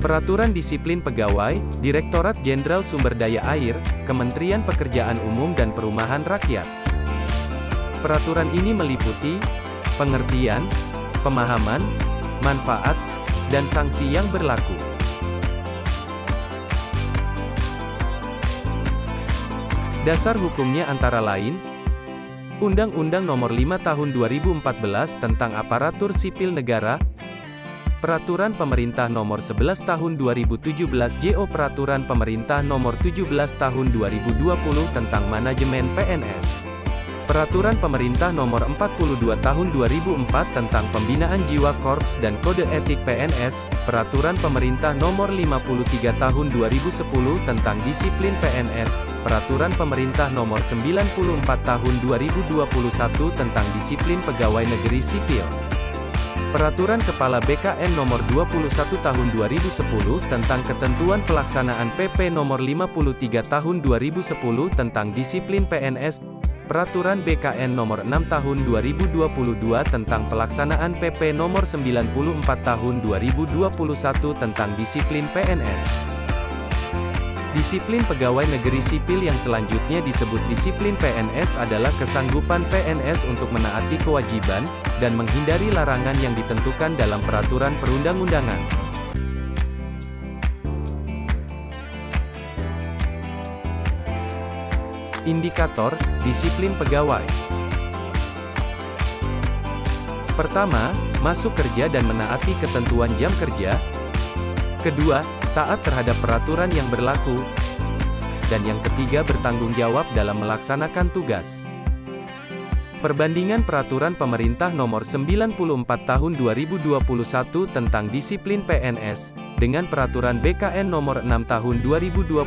Peraturan Disiplin Pegawai, Direktorat Jenderal Sumber Daya Air, Kementerian Pekerjaan Umum dan Perumahan Rakyat. Peraturan ini meliputi pengertian, pemahaman, manfaat, dan sanksi yang berlaku. Dasar hukumnya antara lain, Undang-Undang Nomor 5 Tahun 2014 tentang Aparatur Sipil Negara, Peraturan Pemerintah Nomor 11 Tahun 2017 JO Peraturan Pemerintah Nomor 17 Tahun 2020 tentang Manajemen PNS, Peraturan Pemerintah Nomor 42 Tahun 2004 tentang Pembinaan Jiwa Korps dan Kode Etik PNS, Peraturan Pemerintah Nomor 53 Tahun 2010 tentang Disiplin PNS, Peraturan Pemerintah Nomor 94 Tahun 2021 tentang Disiplin Pegawai Negeri Sipil, Peraturan Kepala BKN Nomor 21 Tahun 2010 tentang Ketentuan Pelaksanaan PP Nomor 53 Tahun 2010 tentang Disiplin PNS, Peraturan BKN Nomor 6 Tahun 2022 tentang Pelaksanaan PP Nomor 94 Tahun 2021 tentang Disiplin PNS. Disiplin Pegawai Negeri Sipil yang selanjutnya disebut Disiplin PNS adalah kesanggupan PNS untuk menaati kewajiban, dan menghindari larangan yang ditentukan dalam peraturan perundang-undangan. Indikator disiplin pegawai. Pertama, masuk kerja dan menaati ketentuan jam kerja. Kedua, taat terhadap peraturan yang berlaku. Dan yang ketiga, bertanggung jawab dalam melaksanakan tugas. Perbandingan Peraturan Pemerintah Nomor 94 Tahun 2021 tentang Disiplin PNS, dengan Peraturan BKN Nomor 6 Tahun 2022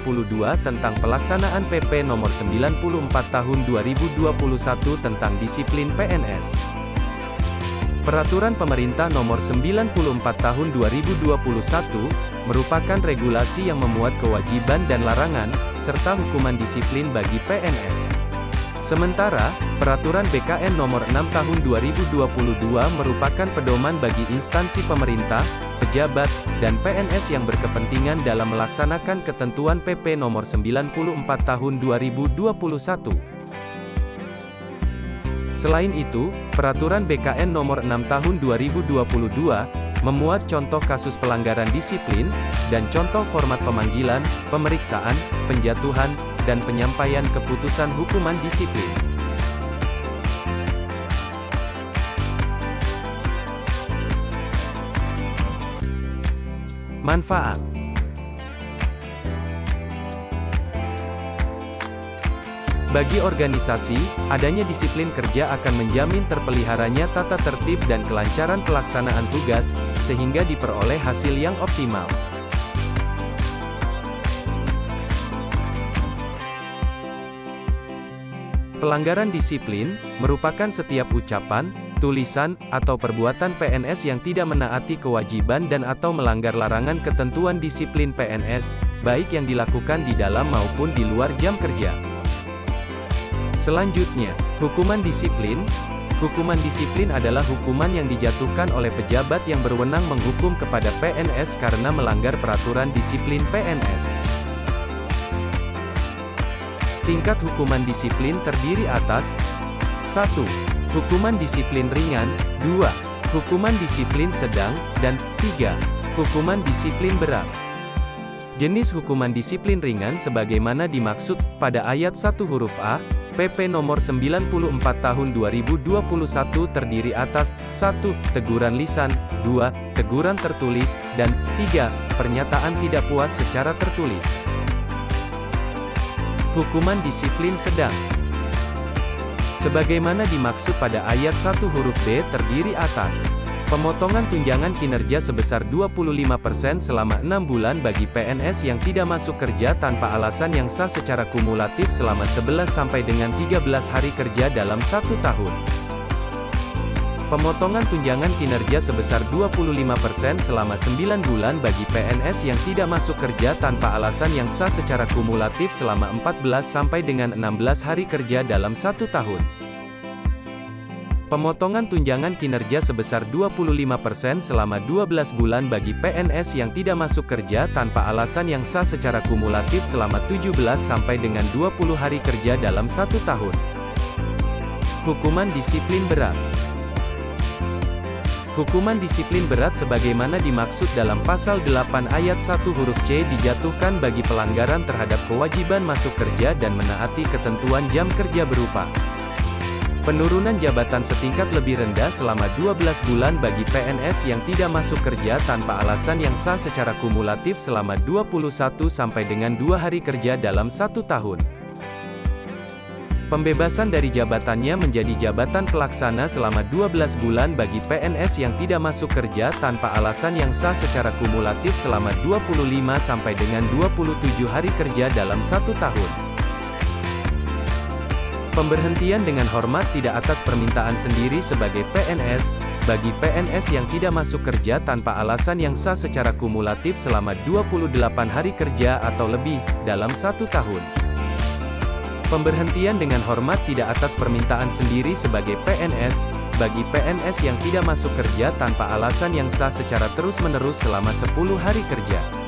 tentang Pelaksanaan PP Nomor 94 Tahun 2021 tentang Disiplin PNS. Peraturan Pemerintah Nomor 94 Tahun 2021, merupakan regulasi yang memuat kewajiban dan larangan, serta hukuman disiplin bagi PNS. Sementara, Peraturan BKN Nomor 6 Tahun 2022 merupakan pedoman bagi instansi pemerintah, pejabat, dan PNS yang berkepentingan dalam melaksanakan ketentuan PP Nomor 94 Tahun 2021. Selain itu, Peraturan BKN Nomor 6 Tahun 2022 memuat contoh kasus pelanggaran disiplin, dan contoh format pemanggilan, pemeriksaan, penjatuhan, dan penyampaian keputusan hukuman disiplin. Manfaat. Bagi organisasi, adanya disiplin kerja akan menjamin terpeliharanya tata tertib dan kelancaran pelaksanaan tugas, sehingga diperoleh hasil yang optimal. Pelanggaran disiplin merupakan setiap ucapan, tulisan, atau perbuatan PNS yang tidak menaati kewajiban dan atau melanggar larangan ketentuan disiplin PNS, baik yang dilakukan di dalam maupun di luar jam kerja. Selanjutnya, hukuman disiplin. Hukuman disiplin adalah hukuman yang dijatuhkan oleh pejabat yang berwenang menghukum kepada PNS karena melanggar peraturan disiplin PNS. Tingkat hukuman disiplin terdiri atas 1. Hukuman disiplin ringan, 2. Hukuman disiplin sedang, dan 3. Hukuman disiplin berat. Jenis hukuman disiplin ringan sebagaimana dimaksud pada ayat 1 huruf A, PP Nomor 94 Tahun 2021 terdiri atas 1. Teguran lisan, 2. Teguran tertulis, dan 3. Pernyataan tidak puas secara tertulis. Hukuman disiplin sedang. Sebagaimana dimaksud pada ayat 1 huruf B terdiri atas pemotongan tunjangan kinerja sebesar 25% selama 6 bulan bagi PNS yang tidak masuk kerja tanpa alasan yang sah secara kumulatif selama 11 sampai dengan 13 hari kerja dalam 1 tahun. Pemotongan tunjangan kinerja sebesar 25% selama 9 bulan bagi PNS yang tidak masuk kerja tanpa alasan yang sah secara kumulatif selama 14 sampai dengan 16 hari kerja dalam 1 tahun. Pemotongan tunjangan kinerja sebesar 25% selama 12 bulan bagi PNS yang tidak masuk kerja tanpa alasan yang sah secara kumulatif selama 17 sampai dengan 20 hari kerja dalam 1 tahun. Hukuman disiplin berat. Hukuman disiplin berat sebagaimana dimaksud dalam pasal 8 ayat 1 huruf C dijatuhkan bagi pelanggaran terhadap kewajiban masuk kerja dan menaati ketentuan jam kerja berupa penurunan jabatan setingkat lebih rendah selama 12 bulan bagi PNS yang tidak masuk kerja tanpa alasan yang sah secara kumulatif selama 21 sampai dengan 2 hari kerja dalam 1 tahun. Pembebasan dari jabatannya menjadi jabatan pelaksana selama 12 bulan bagi PNS yang tidak masuk kerja tanpa alasan yang sah secara kumulatif selama 25 sampai dengan 27 hari kerja dalam 1 tahun. Pemberhentian dengan hormat tidak atas permintaan sendiri sebagai PNS, bagi PNS yang tidak masuk kerja tanpa alasan yang sah secara kumulatif selama 28 hari kerja atau lebih, dalam 1 tahun. Pemberhentian dengan hormat tidak atas permintaan sendiri sebagai PNS, bagi PNS yang tidak masuk kerja tanpa alasan yang sah secara terus-menerus selama 10 hari kerja.